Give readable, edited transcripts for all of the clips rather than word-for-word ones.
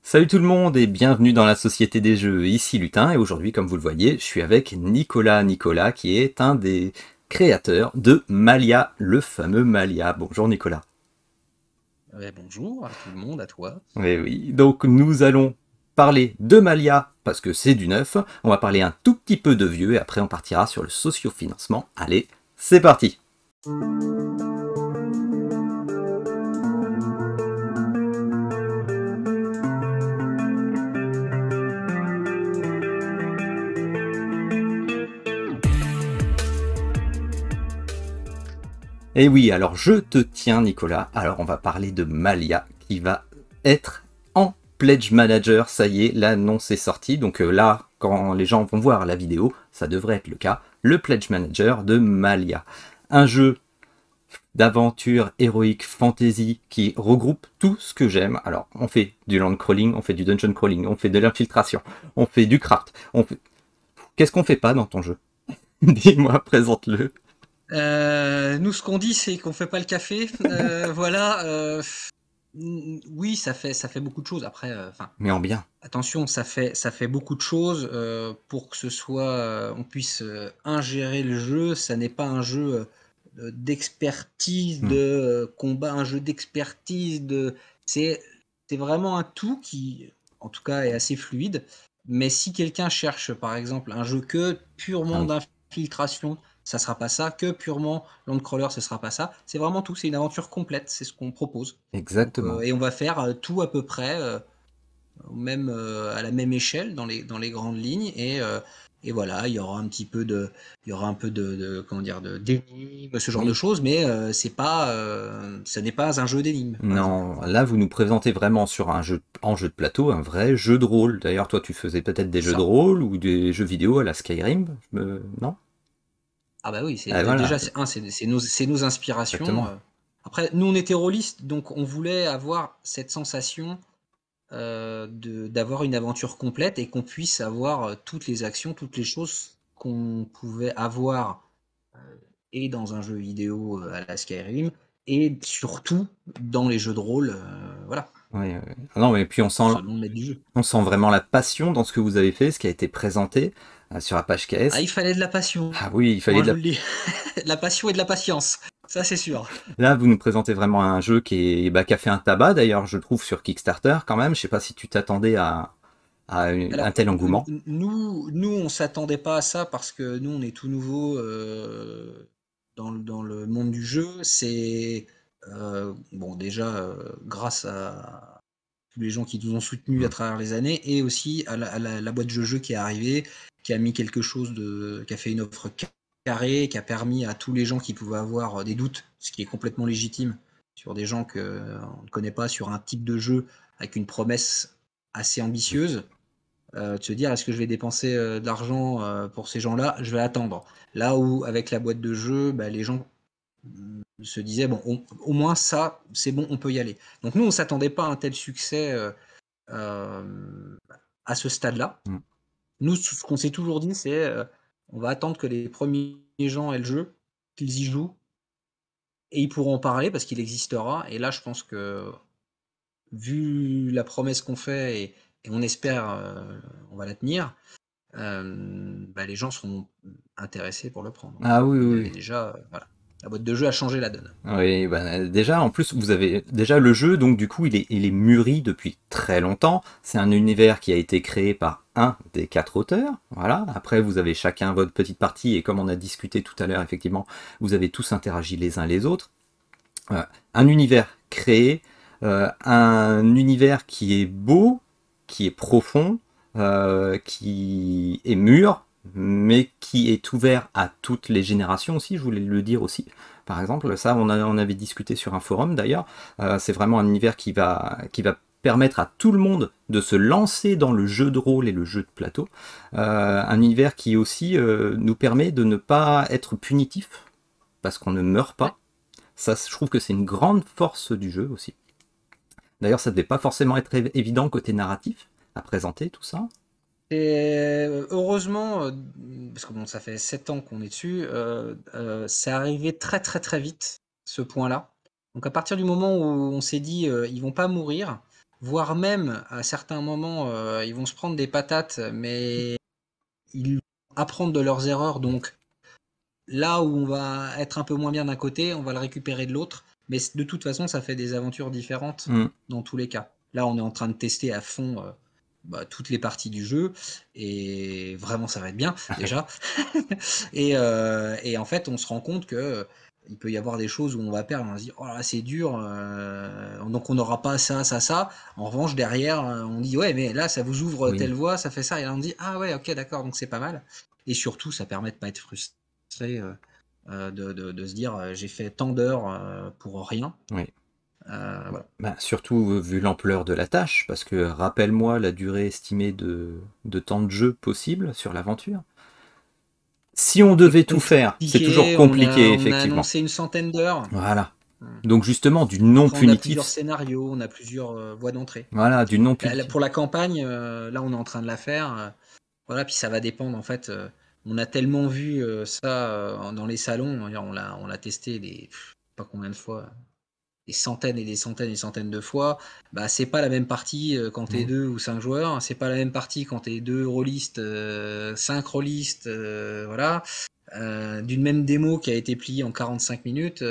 Salut tout le monde et bienvenue dans la Société des Jeux, ici Lutin, et aujourd'hui, comme vous le voyez, je suis avec Nicolas qui est un des créateurs de Malia, le fameux Malia. Bonjour Nicolas. Ouais, bonjour à tout le monde, à toi. Oui, oui, donc nous allons parler de Malia, parce que c'est du neuf, on va parler un tout petit peu de vieux, et après on partira sur le sociofinancement. Allez, c'est parti. Et oui, alors je te tiens Nicolas, alors on va parler de Malia, qui va être en Pledge Manager, ça y est, l'annonce est sortie, donc là, quand les gens vont voir la vidéo, ça devrait être le cas, le Pledge Manager de Malia. Un jeu d'aventure héroïque fantasy qui regroupe tout ce que j'aime. Alors, on fait du land crawling, on fait du dungeon crawling, on fait de l'infiltration, on fait du craft, on fait... Qu'est-ce qu'on fait pas dans ton jeu? Dis-moi, présente-le. Nous, ce qu'on dit, c'est qu'on fait pas le café. Voilà. Oui, ça fait beaucoup de choses. Après, enfin, Mais en bien. attention, ça fait beaucoup de choses pour que ce soit, on puisse ingérer le jeu. Ça n'est pas un jeu d'expertise, Hmm. de combat, un jeu d'expertise. C'est, c'est vraiment un tout qui, en tout cas, est assez fluide. Mais si quelqu'un cherche, par exemple, un jeu que Ah purement oui, d'infiltration, ça sera pas ça. Que purement Landcrawler, ce sera pas ça. C'est vraiment tout. C'est une aventure complète. C'est ce qu'on propose. Donc, exactement. et on va faire tout à peu près. Même à la même échelle dans les grandes lignes et voilà, il y aura un peu comment dire, d'énigmes, ce genre de Oui. choses, mais c'est pas ce n'est pas un jeu d'énigmes par exemple. Non, là vous nous présentez vraiment sur un jeu en jeu de plateau, un vrai jeu de rôle. D'ailleurs, toi tu faisais peut-être des C'est jeux de ça. rôle ou des jeux vidéo à la Skyrim, non? Ah bah oui, Ah, c'est voilà, déjà c'est nos inspirations. exactement. Après nous on était rôlistes, donc on voulait avoir cette sensation d'avoir une aventure complète et qu'on puisse avoir toutes les actions, toutes les choses qu'on pouvait avoir et dans un jeu vidéo à la Skyrim, et surtout dans les jeux de rôle, voilà, Oui, non, mais puis selon le maître du jeu. on sent vraiment la passion dans ce que vous avez fait, ce qui a été présenté sur la page Ah, KS. il fallait de la passion, Ah oui, il fallait moi de je la... vous le dis, de la passion et de la patience, ça c'est sûr. Là, vous nous présentez vraiment un jeu qui a fait un tabac, d'ailleurs, je trouve, sur Kickstarter quand même. Je sais pas si tu t'attendais à un Alors, tel engouement. nous, on s'attendait pas à ça parce que nous, on est tout nouveau dans le monde du jeu. C'est bon, déjà grâce à tous les gens qui nous ont soutenus à Hmm. travers les années et aussi à la boîte de jeu qui est arrivée, qui a mis quelque chose qui a fait une offre carrée, qui a permis à tous les gens qui pouvaient avoir des doutes, ce qui est complètement légitime, sur des gens qu'on ne connaît pas, sur un type de jeu avec une promesse assez Oui. ambitieuse de se dire est-ce que je vais dépenser de l'argent pour ces gens-là, je vais attendre. Là où avec la boîte de jeu, bah, les gens se disaient bon, au moins ça, c'est bon, on peut y aller. Donc nous, on s'attendait pas à un tel succès euh, à ce stade-là. Hmm. Nous, ce qu'on s'est toujours dit, c'est on va attendre que les premiers gens aient le jeu, qu'ils y jouent, et ils pourront en parler parce qu'il existera. Et là, je pense que vu la promesse qu'on fait et on espère on va la tenir, bah, les gens seront intéressés pour le prendre. Ah oui, oui, Et oui. déjà, voilà, la boîte de jeu a changé la donne. Oui, bah, déjà, en plus, vous avez déjà le jeu, donc du coup, il est mûri depuis très longtemps. C'est un univers qui a été créé par un des quatre auteurs. Voilà. Après, vous avez chacun votre petite partie, et comme on a discuté tout à l'heure, effectivement, vous avez tous interagi les uns les autres. Un univers créé, un univers qui est beau, qui est profond, qui est mûr, mais qui est ouvert à toutes les générations aussi, je voulais le dire aussi. Par exemple, ça, on avait discuté sur un forum d'ailleurs. C'est vraiment un univers qui va permettre à tout le monde de se lancer dans le jeu de rôle et le jeu de plateau. Un univers qui aussi nous permet de ne pas être punitif, parce qu'on ne meurt Ouais. pas. Ça, je trouve que c'est une grande force du jeu aussi. D'ailleurs, ça devait pas forcément être évident côté narratif à présenter tout ça. Et heureusement, parce que bon, ça fait 7 ans qu'on est dessus, c'est arrivé très très très vite, ce point-là. Donc à partir du moment où on s'est dit, ils vont pas mourir, voire même à certains moments, ils vont se prendre des patates, mais ils vont apprendre de leurs erreurs. Donc là où on va être un peu moins bien d'un côté, on va le récupérer de l'autre. Mais de toute façon, ça fait des aventures différentes Mm. dans tous les cas. Là, on est en train de tester à fond toutes les parties du jeu. Et vraiment, ça va être bien, déjà. Et en fait, on se rend compte que il peut y avoir des choses où on va perdre. On va se dire, oh là, c'est dur. Donc, on n'aura pas ça, ça, ça. En revanche, derrière, on dit, ouais, mais là, ça vous ouvre Oui. telle voie, ça fait ça. Et là, on dit, ah ouais, ok, d'accord, donc c'est pas mal. Et surtout, ça permet de pas être frustré. De se dire j'ai fait tant d'heures pour rien. Oui. Voilà. Bah, surtout vu l'ampleur de la tâche, parce que rappelle-moi la durée estimée de temps de jeu possible sur l'aventure. Si on C'est devait tout faire, c'est toujours compliqué, compliqué, on a effectivement. annoncé une centaine d'heures. Voilà. Donc justement, du non Après, on a plusieurs punitif, scénarios, on a plusieurs voies d'entrée. voilà, du non punitif. Pour la campagne, là, on est en train de la faire. Voilà, puis ça va dépendre, en fait. On a tellement vu ça dans les salons, on l'a testé pas combien de fois, des centaines et des centaines et des centaines de fois. Bah, c'est pas la même partie quand t'es Oui. 2 ou 5 joueurs, c'est pas la même partie quand t'es 2 rôlistes, 5 rôlistes, voilà. D'une même démo qui a été pliée en 45 minutes,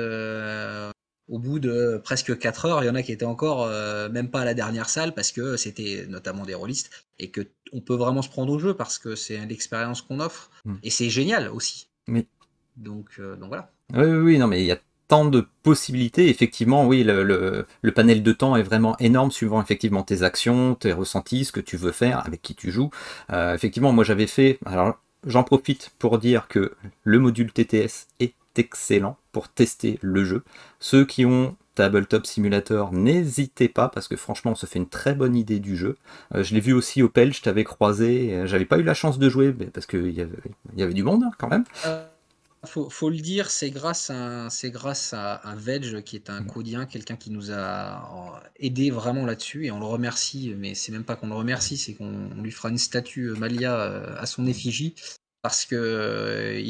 au bout de presque 4 heures, il y en a qui étaient encore même pas à la dernière salle parce que c'était notamment des rôlistes et que on peut vraiment se prendre au jeu parce que c'est l'expérience qu'on offre Mm. et c'est génial aussi. Oui. Donc voilà. Oui, oui, oui, non, mais il y a tant de possibilités. Effectivement, oui, le panel de temps est vraiment énorme suivant effectivement tes actions, tes ressentis, ce que tu veux faire, avec qui tu joues. Effectivement, moi j'avais fait. Alors, j'en profite pour dire que le module TTS est excellent pour tester le jeu. Ceux qui ont Tabletop Simulator, n'hésitez pas parce que franchement, on se fait une très bonne idée du jeu. Je l'ai vu aussi au PEL, je t'avais croisé. J'avais pas eu la chance de jouer mais parce qu'il y avait du monde hein, quand même. Faut le dire, c'est grâce à Veg, qui est un codien, quelqu'un qui nous a aidé vraiment là-dessus, et on le remercie, mais c'est même pas qu'on le remercie, c'est qu'on lui fera une statue Malia à son effigie, parce que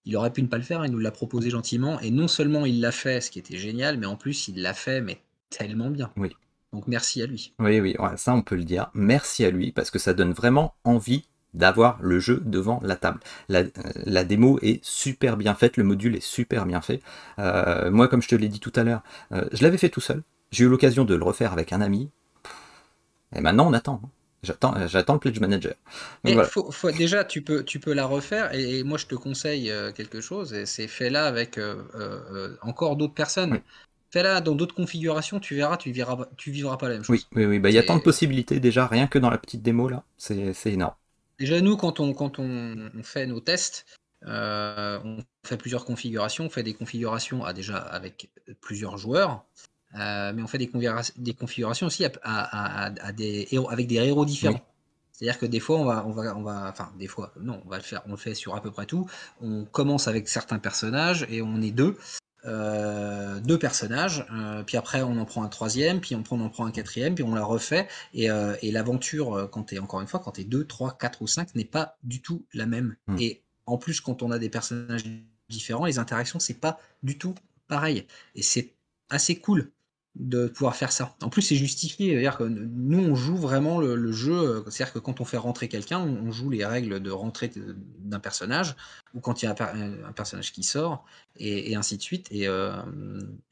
il aurait pu ne pas le faire, il nous l'a proposé gentiment, et non seulement il l'a fait, ce qui était génial, mais en plus il l'a fait, mais tellement bien. Oui. Donc merci à lui. Oui, oui, ouais, ça on peut le dire. Merci à lui parce que ça donne vraiment envie d'avoir le jeu devant la table. La démo est super bien faite, le module est super bien fait. Moi, comme je te l'ai dit tout à l'heure, je l'avais fait tout seul. J'ai eu l'occasion de le refaire avec un ami. Et maintenant, on attend. J'attends le Pledge Manager. Donc Mais voilà. déjà, tu peux la refaire, et moi je te conseille quelque chose, et c'est fais-la avec encore d'autres Oui, personnes. Fais-la dans d'autres configurations, tu verras, tu vivras pas la même oui, chose. oui, oui. Bah, il y a tant de C'est possibilités déjà, rien que dans la petite démo là. C'est énorme. déjà nous quand on fait nos tests, on fait plusieurs configurations, on fait des configurations déjà avec plusieurs joueurs, mais on fait des configurations aussi à des héros, avec des héros Oui, différents. C'est-à-dire que des fois, enfin, des fois, non, on le fait sur à peu près tout. On commence avec certains personnages et on est deux personnages, puis après on en prend un troisième, puis on en prend un quatrième, puis on la refait, et l'aventure, encore une fois, quand t'es 2, 3, 4 ou 5, n'est pas du tout la même. mm, Et en plus, quand on a des personnages différents, les interactions, c'est pas du tout pareil. Et c'est assez cool de pouvoir faire ça. En plus, c'est justifié. C'est-à-dire que nous, on joue vraiment le jeu. C'est-à-dire que quand on fait rentrer quelqu'un, on joue les règles de rentrée d'un personnage, ou quand il y a un personnage qui sort, et ainsi de suite. Et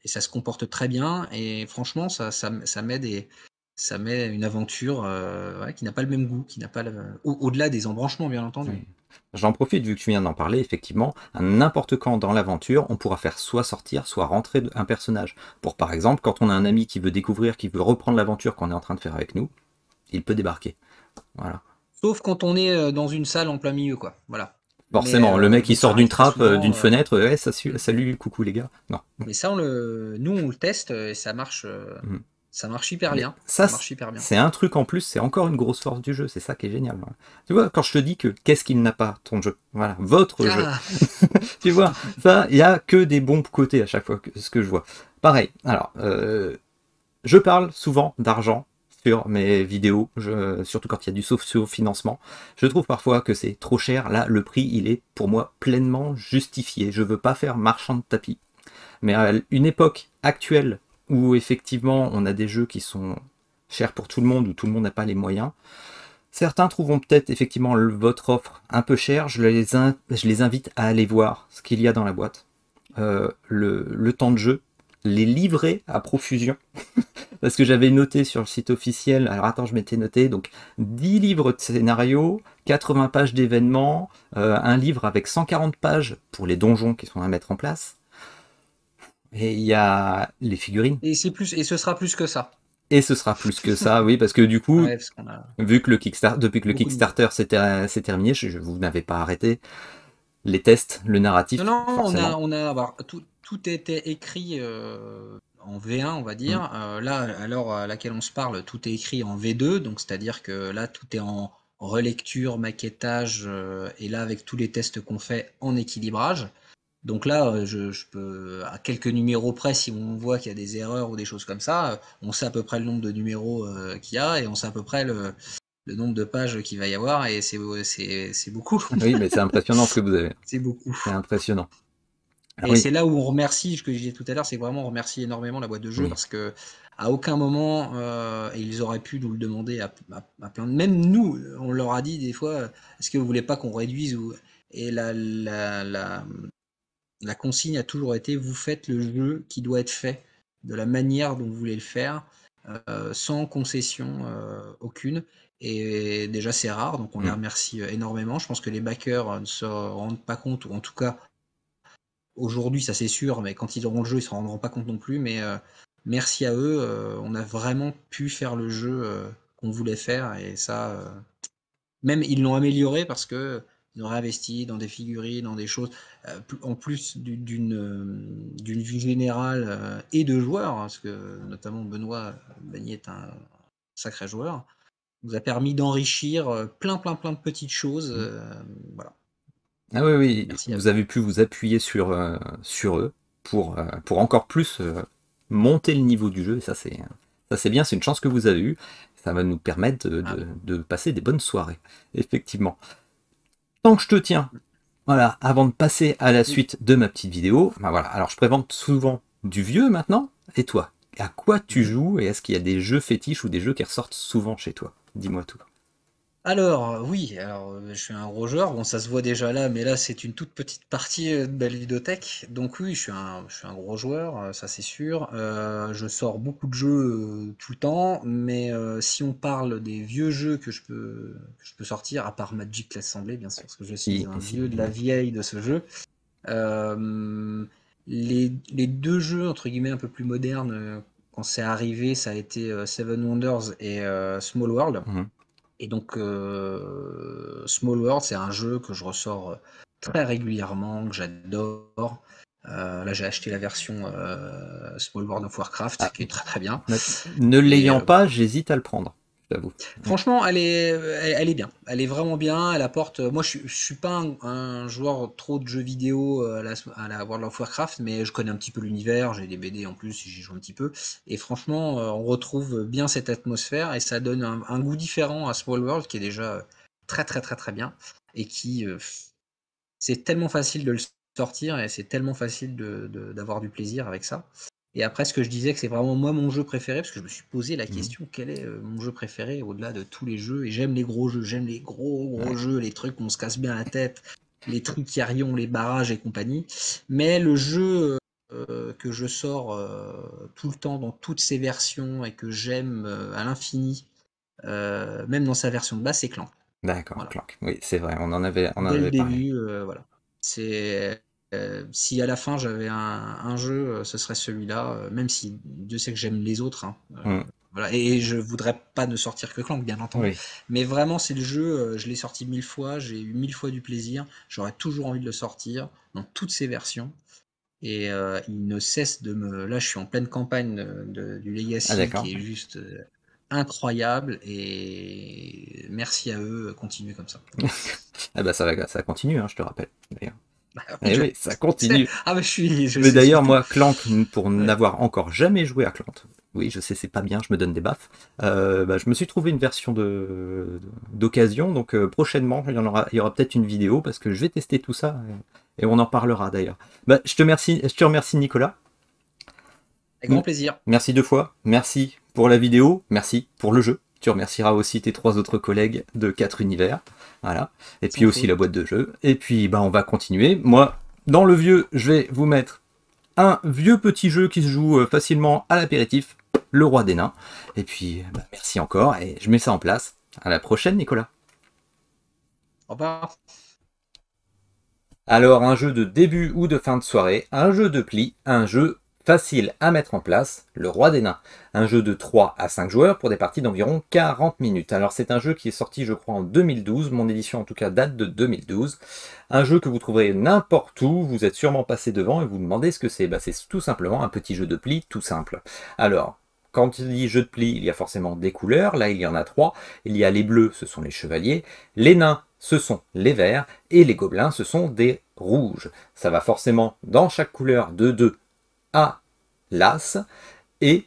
ça se comporte très bien. Et franchement, ça met une aventure ouais, qui n'a pas le même goût, qui n'a pas au-delà des embranchements, bien entendu. oui. J'en profite vu que tu viens d'en parler, effectivement, à n'importe quand dans l'aventure, on pourra faire soit sortir, soit rentrer un personnage. Pour par exemple, quand on a un ami qui veut découvrir, qui veut reprendre l'aventure qu'on est en train de faire avec nous, il peut débarquer. Voilà. Sauf quand on est dans une salle en plein milieu, quoi. Voilà. Forcément, le mec il Donc ça sort d'une arrive très trappe, d'une souvent. fenêtre, ouais, salut, coucou les gars. Non. Mais ça, nous, on le teste et Mm. ça marche hyper Mais bien. ça, Ça marche hyper bien. c'est un truc en plus, c'est encore une grosse force du jeu, c'est ça qui est génial. Voilà. Tu vois, quand je te dis que qu'est-ce qu'il n'a pas, ton jeu, voilà, votre jeu. Ah, Tu vois, ça, il n'y a que des bons côtés à chaque fois, ce que je vois. Pareil, alors, je parle souvent d'argent sur mes vidéos, surtout quand il y a du socio-financement. Je trouve parfois que c'est trop cher. Là, le prix, il est pour moi pleinement justifié. Je veux pas faire marchand de tapis. Mais à une époque actuelle où effectivement on a des jeux qui sont cher pour tout le monde ou tout le monde n'a pas les moyens. Certains trouveront peut-être effectivement votre offre un peu chère. Je les invite à aller voir ce qu'il y a dans la boîte. Le temps de jeu, les livrets à profusion. Parce que j'avais noté sur le site officiel, alors attends, je m'étais noté, donc 10 livres de scénario, 80 pages d'événements, un livre avec 140 pages pour les donjons qui sont à mettre en place. Et il y a les figurines. Et ce sera plus que ça. Et ce sera plus que ça, oui, parce que du coup, Ouais, parce qu'on a vu que depuis que le beaucoup de niveau. Kickstarter s'est terminé, vous n'avez pas arrêté les tests, le narratif, Non, forcément. alors, tout était écrit en V1, on va Mm. dire. Là, à l'heure à laquelle on se parle, tout est écrit en V2, donc c'est-à-dire que là, tout est en relecture, maquettage, et là, avec tous les tests qu'on fait, en équilibrage. Donc là, je peux, à quelques numéros près, si on voit qu'il y a des erreurs ou des choses comme ça, on sait à peu près le nombre de numéros qu'il y a et on sait à peu près le nombre de pages qu'il va y avoir et c'est beaucoup. Oui, mais c'est impressionnant ce que vous avez. C'est beaucoup. C'est impressionnant. Ah Et oui, c'est là où on remercie, ce que je disais tout à l'heure, c'est vraiment on remercie énormément la boîte de jeu oui. parce que à aucun moment, et ils auraient pu nous le demander à plein de... Même nous, on leur a dit des fois, est-ce que vous voulez pas qu'on réduise ou... Et la consigne a toujours été, vous faites le jeu qui doit être fait de la manière dont vous voulez le faire, sans concession aucune. Et déjà, c'est rare, donc on les Mm. remercie énormément. Je pense que les backers ne se rendent pas compte, ou en tout cas, aujourd'hui, ça c'est sûr, mais quand ils auront le jeu, ils se rendront pas compte non plus. Mais merci à eux, on a vraiment pu faire le jeu qu'on voulait faire. Et ça, même ils l'ont amélioré parce que ils ont réinvesti dans des figurines, dans des choses, en plus d'une vue générale et de joueurs, hein, parce que notamment Benoît Bagny est un sacré joueur, nous a permis d'enrichir plein de petites choses. Mm. Voilà, Ah oui, oui, merci à vous eux. avez pu vous appuyer sur eux pour encore plus monter le niveau du jeu. Et ça c'est bien, c'est une chance que vous avez eue. Ça va nous permettre Ah, de passer des bonnes soirées, effectivement. Tant que je te tiens, voilà, avant de passer à la oui. suite de ma petite vidéo, bah voilà, alors je présente souvent du vieux maintenant. Et toi, à quoi tu Mhm. joues et est-ce qu'il y a des jeux fétiches ou des jeux qui ressortent souvent chez toi? Dis-moi tout. Alors, oui, alors je suis un gros joueur, bon ça se voit déjà là, mais là c'est une toute petite partie de ma ludothèque. Donc oui, je suis un gros joueur, ça c'est sûr. Je sors beaucoup de jeux tout le temps, mais si on parle des vieux jeux que je peux sortir, à part Magic l'Assemblée bien sûr, parce que je suis Si, un si, vieux de la vieille de ce jeu. Les deux jeux entre guillemets un peu plus modernes, quand c'est arrivé, ça a été Seven Wonders et Small World. mhm. Et donc, Small World, c'est un jeu que je ressors très régulièrement, que j'adore. Là, j'ai acheté la version Small World of Warcraft, Ah, qui est très très bien. ne Et l'ayant pas, voilà. j'hésite à le prendre, je t'avoue. Ouais. Franchement, elle est bien. Elle est vraiment bien. Elle apporte. Moi, je suis pas un joueur trop de jeux vidéo à la World of Warcraft, mais je connais un petit peu l'univers. J'ai des BD en plus, j'y joue un petit peu. Et franchement, on retrouve bien cette atmosphère et ça donne un goût différent à Small World qui est déjà très bien et qui c'est tellement facile de le sortir et c'est tellement facile d'avoir du plaisir avec ça. Et après, ce que je disais, que c'est vraiment moi mon jeu préféré, parce que je me suis posé la Mhm. question, quel est mon jeu préféré au-delà de tous les jeux? Et j'aime les gros jeux, j'aime les gros Ouais. jeux, les trucs où on se casse bien la tête, les trucs qui arrivent, les barrages et compagnie. Mais le jeu que je sors tout le temps dans toutes ses versions et que j'aime à l'infini, même dans sa version de base, c'est Clank. D'accord, Voilà. Clank. Oui, c'est vrai, on en Dès le avait parlé. début, voilà. C'est si à la fin j'avais un jeu, ce serait celui-là, même si Dieu sait que j'aime les autres, hein, Mhm. voilà. Et je voudrais pas ne sortir que Clank, bien entendu. Oui. Mais vraiment, c'est le jeu, je l'ai sorti 1000 fois, j'ai eu 1000 fois du plaisir. J'aurais toujours envie de le sortir dans toutes ses versions. Et il ne cesse de me. Là, je suis en pleine campagne du Ah Legacy d'accord. qui est juste incroyable. Et merci à eux, continuez comme ça. Ah bah ça continue, hein, je te rappelle, d'ailleurs. Bah oui, Eh oui, ça sais. continue. Ah bah je Mais sais d'ailleurs, surtout. moi, Clank, pour Ouais. n'avoir encore jamais joué à Clank, oui, je sais, c'est pas bien, je me donne des baffes, bah, je me suis trouvé une version d'occasion, donc prochainement, il y aura peut-être une vidéo, parce que je vais tester tout ça, et on en parlera d'ailleurs. Bah, je te remercie Nicolas. Avec grand plaisir. Merci deux fois, merci pour la vidéo, merci pour le jeu. Tu remercieras aussi tes 3 autres collègues de 4 univers. Voilà. Et puis aussi la boîte de jeu. Et puis on va continuer. Moi, dans le vieux, je vais vous mettre un vieux petit jeu qui se joue facilement à l'apéritif, Le Roi des Nains. Et puis merci encore et je mets ça en place. À la prochaine, Nicolas. Au revoir. Alors, un jeu de début ou de fin de soirée, un jeu de pli, un jeu facile à mettre en place, Le Roi des Nains. Un jeu de 3 à 5 joueurs pour des parties d'environ 40 minutes. Alors c'est un jeu qui est sorti je crois en 2012, mon édition en tout cas date de 2012. Un jeu que vous trouverez n'importe où, vous êtes sûrement passé devant et vous demandez ce que c'est. C'est tout simplement un petit jeu de pli tout simple. Alors, quand il dit jeu de pli, il y a forcément des couleurs, là il y en a 3. Il y a les bleus, ce sont les chevaliers, les nains, ce sont les verts, et les gobelins, ce sont des rouges. Ça va forcément dans chaque couleur de 2 à l'as, et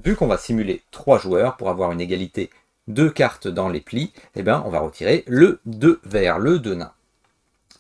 vu qu'on va simuler 3 joueurs pour avoir une égalité de cartes dans les plis, on va retirer le 2 vert, le 2 nain.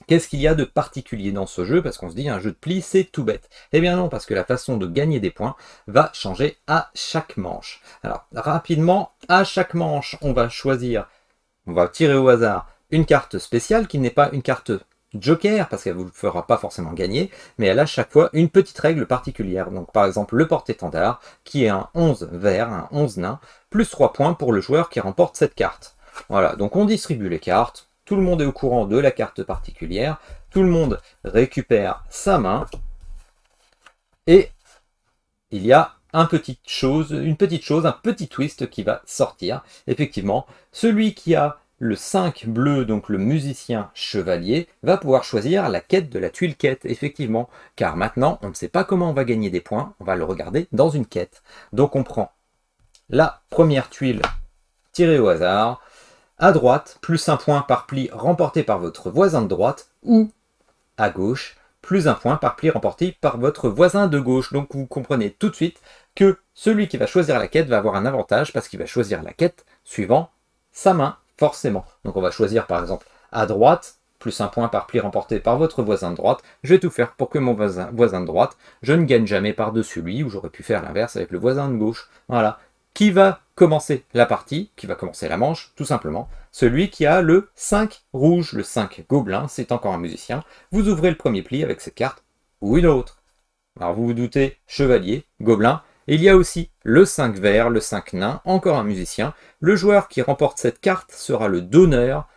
Qu'est-ce qu'il y a de particulier dans ce jeu? Parce qu'on se dit un jeu de pli c'est tout bête. Eh bien non, parce que la façon de gagner des points va changer à chaque manche. Alors rapidement, à chaque manche, on va tirer au hasard une carte spéciale qui n'est pas une carte joker, parce qu'elle ne vous fera pas forcément gagner, mais elle a chaque fois une petite règle particulière. Donc par exemple le porte-étendard, qui est un 11 vert, un 11 nain, plus 3 points pour le joueur qui remporte cette carte. Voilà, donc on distribue les cartes, tout le monde est au courant de la carte particulière, tout le monde récupère sa main, et il y a une petite chose, un petit twist qui va sortir. Effectivement, celui qui a le 5 bleu, donc le musicien chevalier, va pouvoir choisir la quête de la tuile quête, effectivement, car maintenant, on ne sait pas comment on va gagner des points, on va le regarder dans une quête. Donc on prend la première tuile tirée au hasard, à droite, plus 1 point par pli remporté par votre voisin de droite, ou à gauche, plus 1 point par pli remporté par votre voisin de gauche. Donc vous comprenez tout de suite que celui qui va choisir la quête va avoir un avantage parce qu'il va choisir la quête suivant sa main, forcément. Donc on va choisir par exemple à droite, plus 1 point par pli remporté par votre voisin de droite. Je vais tout faire pour que mon voisin de droite, je ne gagne jamais par-dessus lui, ou j'aurais pu faire l'inverse avec le voisin de gauche. Voilà. Qui va commencer la partie, qui va commencer la manche, tout simplement? Celui qui a le 5 rouge, le 5 gobelin, c'est encore un musicien. Vous ouvrez le premier pli avec cette carte, ou une autre. Alors vous vous doutez, chevalier, gobelin. Et il y a aussi le 5 vert, le 5 nain, encore un musicien. Le joueur qui remporte cette carte sera le donneur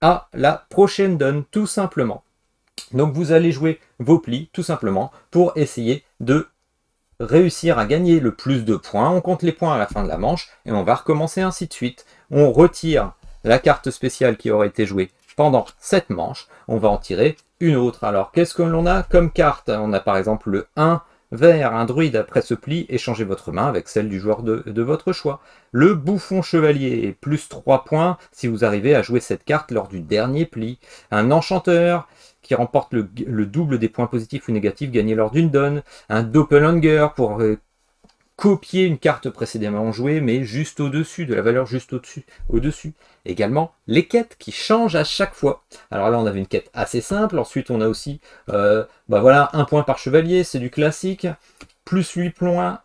à la prochaine donne, tout simplement. Donc vous allez jouer vos plis, tout simplement, pour essayer de réussir à gagner le plus de points. On compte les points à la fin de la manche, et on va recommencer ainsi de suite. On retire la carte spéciale qui aurait été jouée pendant cette manche. On va en tirer une autre. Alors, qu'est-ce que l'on a comme carte? On a par exemple le 1 vert, un druide. Après ce pli, échangez votre main avec celle du joueur de votre choix. Le bouffon chevalier, plus 3 points si vous arrivez à jouer cette carte lors du dernier pli. Un enchanteur qui remporte le double des points positifs ou négatifs gagnés lors d'une donne. Un doppelganger pour copier une carte précédemment jouée, mais juste au-dessus, de la valeur juste au-dessus. Également, les quêtes qui changent à chaque fois. Alors là, on avait une quête assez simple. Ensuite, on a aussi, voilà, 1 point par chevalier, c'est du classique. Plus 8 points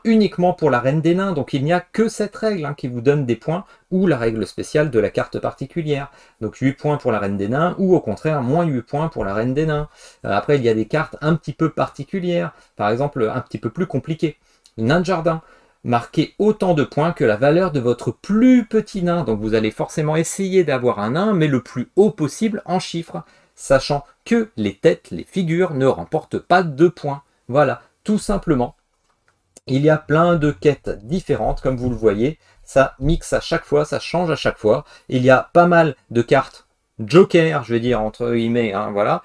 uniquement pour la Reine des Nains. Donc il n'y a que cette règle qui vous donne des points, ou la règle spéciale de la carte particulière. Donc 8 points pour la Reine des Nains, ou au contraire, moins 8 points pour la Reine des Nains. Après, il y a des cartes un petit peu particulières, par exemple un petit peu plus compliquées. Nain de jardin, marquez autant de points que la valeur de votre plus petit nain. Donc vous allez forcément essayer d'avoir un nain, mais le plus haut possible en chiffres, sachant que les têtes, les figures ne remportent pas de points. Voilà, tout simplement. Il y a plein de quêtes différentes, comme vous le voyez. Ça mixe à chaque fois, ça change à chaque fois. Il y a pas mal de cartes joker, je vais dire entre guillemets, voilà.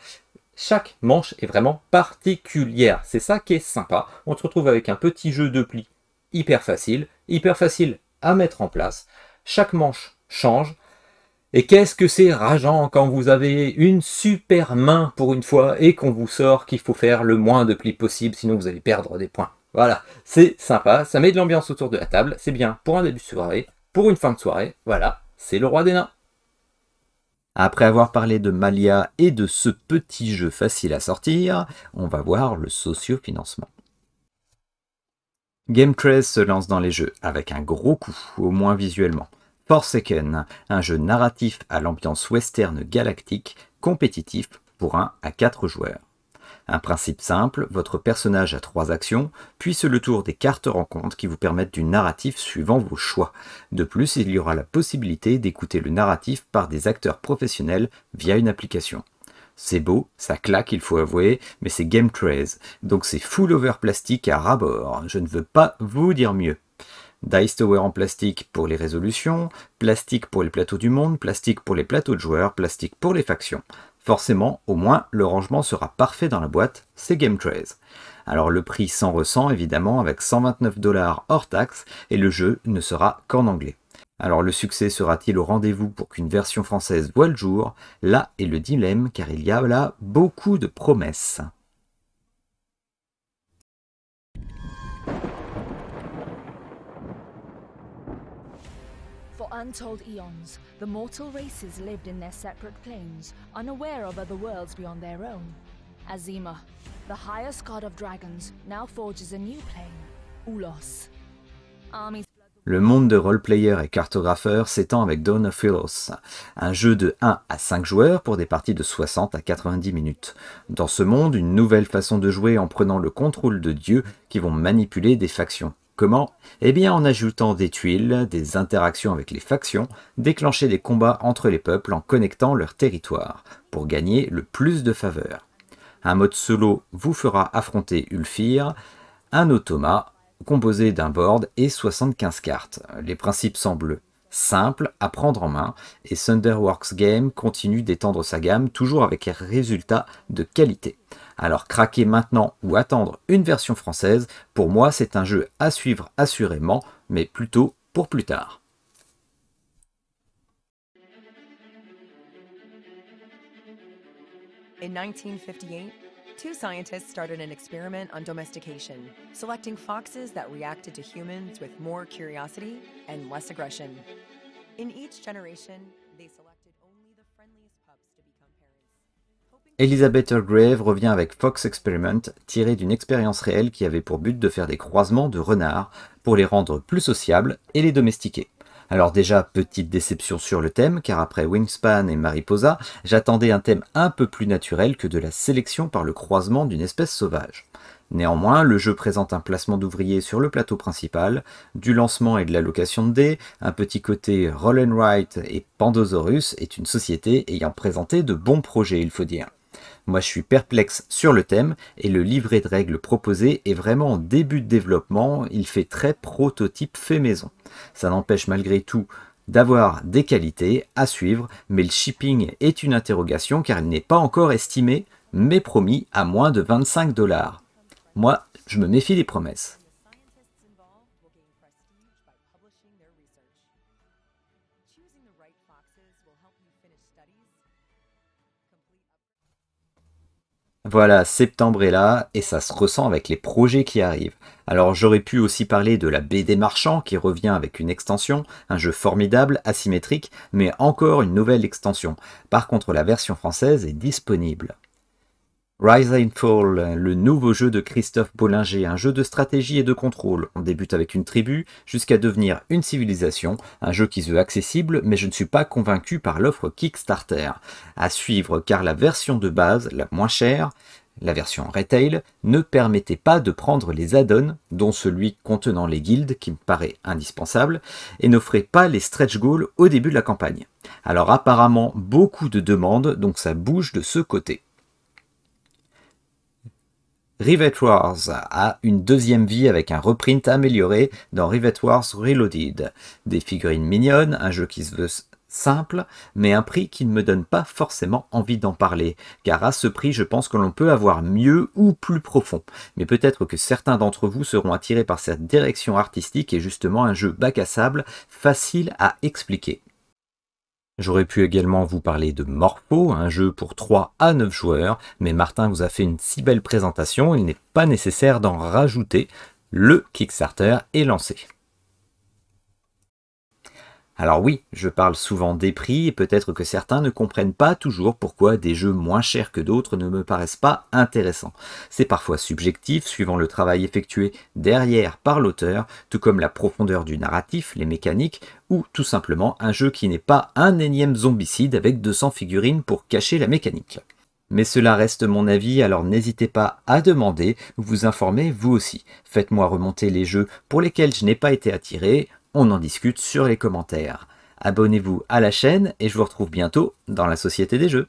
Chaque manche est vraiment particulière. C'est ça qui est sympa. On se retrouve avec un petit jeu de pli hyper facile à mettre en place. Chaque manche change. Et qu'est-ce que c'est rageant quand vous avez une super main pour une fois et qu'on vous sort qu'il faut faire le moins de plis possible, sinon vous allez perdre des points. Voilà, c'est sympa, ça met de l'ambiance autour de la table, c'est bien pour un début de soirée, pour une fin de soirée, voilà, c'est le Roi des Nains. Après avoir parlé de Malia et de ce petit jeu facile à sortir, on va voir le socio-financement. Game 13 se lance dans les jeux avec un gros coup, au moins visuellement. Forsaken, un jeu narratif à l'ambiance western galactique, compétitif pour 1 à 4 joueurs. Un principe simple, votre personnage a 3 actions, puis c'est le tour des cartes rencontres qui vous permettent du narratif suivant vos choix. De plus, il y aura la possibilité d'écouter le narratif par des acteurs professionnels via une application. C'est beau, ça claque, il faut avouer, mais c'est Game 13, donc c'est full over plastique à ras-bord, je ne veux pas vous dire mieux. Dice Tower en plastique pour les résolutions, plastique pour les plateaux du monde, plastique pour les plateaux de joueurs, plastique pour les factions. Forcément, au moins, le rangement sera parfait dans la boîte, c'est Game 13. Alors le prix s'en ressent évidemment avec 129 $ hors taxe et le jeu ne sera qu'en anglais. Alors le succès sera-t-il au rendez-vous pour qu'une version française voie le jour? Là est le dilemme car il y a là beaucoup de promesses. For untold eons, the mortal races lived in their separate planes, unaware of other worlds beyond their own. Azima, the highest god of dragons, now forges a new plane, Ulos. Armies... Le monde de roleplayer et cartographeur s'étend avec Dawn of Philos, un jeu de 1 à 5 joueurs pour des parties de 60 à 90 minutes. Dans ce monde, une nouvelle façon de jouer en prenant le contrôle de dieux qui vont manipuler des factions. Comment? Eh bien en ajoutant des tuiles, des interactions avec les factions, déclencher des combats entre les peuples en connectant leurs territoires, pour gagner le plus de faveurs. Un mode solo vous fera affronter Ulfir, un automa, composé d'un board et 75 cartes. Les principes semblent simples à prendre en main et Thunderworks Game continue d'étendre sa gamme toujours avec des résultats de qualité. Alors craquer maintenant ou attendre une version française, pour moi c'est un jeu à suivre assurément, mais plutôt pour plus tard. In 1958, two scientists started an experiment on domestication, selecting foxes that reacted to humans with more curiosity and less aggression. In each generation, they selected only the friendliest pups to become parents. Elizabeth Earlgrave revient avec Fox Experiment, tiré d'une expérience réelle qui avait pour but de faire des croisements de renards pour les rendre plus sociables et les domestiquer. Alors déjà, petite déception sur le thème, car après Wingspan et Mariposa, j'attendais un thème un peu plus naturel que de la sélection par le croisement d'une espèce sauvage. Néanmoins, le jeu présente un placement d'ouvriers sur le plateau principal, du lancement et de l'allocation de dés, un petit côté roll and write et Pandosaurus est une société ayant présenté de bons projets, il faut dire. Moi je suis perplexe sur le thème et le livret de règles proposé est vraiment en début de développement, il fait très prototype fait maison. Ça n'empêche malgré tout d'avoir des qualités à suivre, mais le shipping est une interrogation car il n'est pas encore estimé, mais promis à moins de 25 $. Moi, je me méfie des promesses. Voilà, septembre est là et ça se ressent avec les projets qui arrivent. Alors j'aurais pu aussi parler de la BD Marchand qui revient avec une extension, un jeu formidable, asymétrique, mais encore une nouvelle extension. Par contre la version française est disponible. Rise and Fall, le nouveau jeu de Christophe Bollinger, un jeu de stratégie et de contrôle. On débute avec une tribu jusqu'à devenir une civilisation, un jeu qui se veut accessible, mais je ne suis pas convaincu par l'offre Kickstarter. À suivre car la version de base, la moins chère, la version retail, ne permettait pas de prendre les add-ons, dont celui contenant les guildes, qui me paraît indispensable, et n'offrait pas les stretch goals au début de la campagne. Alors apparemment, beaucoup de demandes, donc ça bouge de ce côté. Rivet Wars a une deuxième vie avec un reprint amélioré dans Rivet Wars Reloaded. Des figurines mignonnes, un jeu qui se veut simple, mais un prix qui ne me donne pas forcément envie d'en parler, car à ce prix je pense que l'on peut avoir mieux ou plus profond. Mais peut-être que certains d'entre vous seront attirés par cette direction artistique et justement un jeu bac à sable, facile à expliquer. J'aurais pu également vous parler de Morpho, un jeu pour 3 à 9 joueurs, mais Martin vous a fait une si belle présentation, il n'est pas nécessaire d'en rajouter, le Kickstarter est lancé. Alors oui, je parle souvent des prix et peut-être que certains ne comprennent pas toujours pourquoi des jeux moins chers que d'autres ne me paraissent pas intéressants. C'est parfois subjectif suivant le travail effectué derrière par l'auteur, tout comme la profondeur du narratif, les mécaniques, ou tout simplement un jeu qui n'est pas un énième zombicide avec 200 figurines pour cacher la mécanique. Mais cela reste mon avis, alors n'hésitez pas à demander ou vous informer vous aussi. Faites-moi remonter les jeux pour lesquels je n'ai pas été attiré, on en discute sur les commentaires. Abonnez-vous à la chaîne et je vous retrouve bientôt dans la Société des Jeux.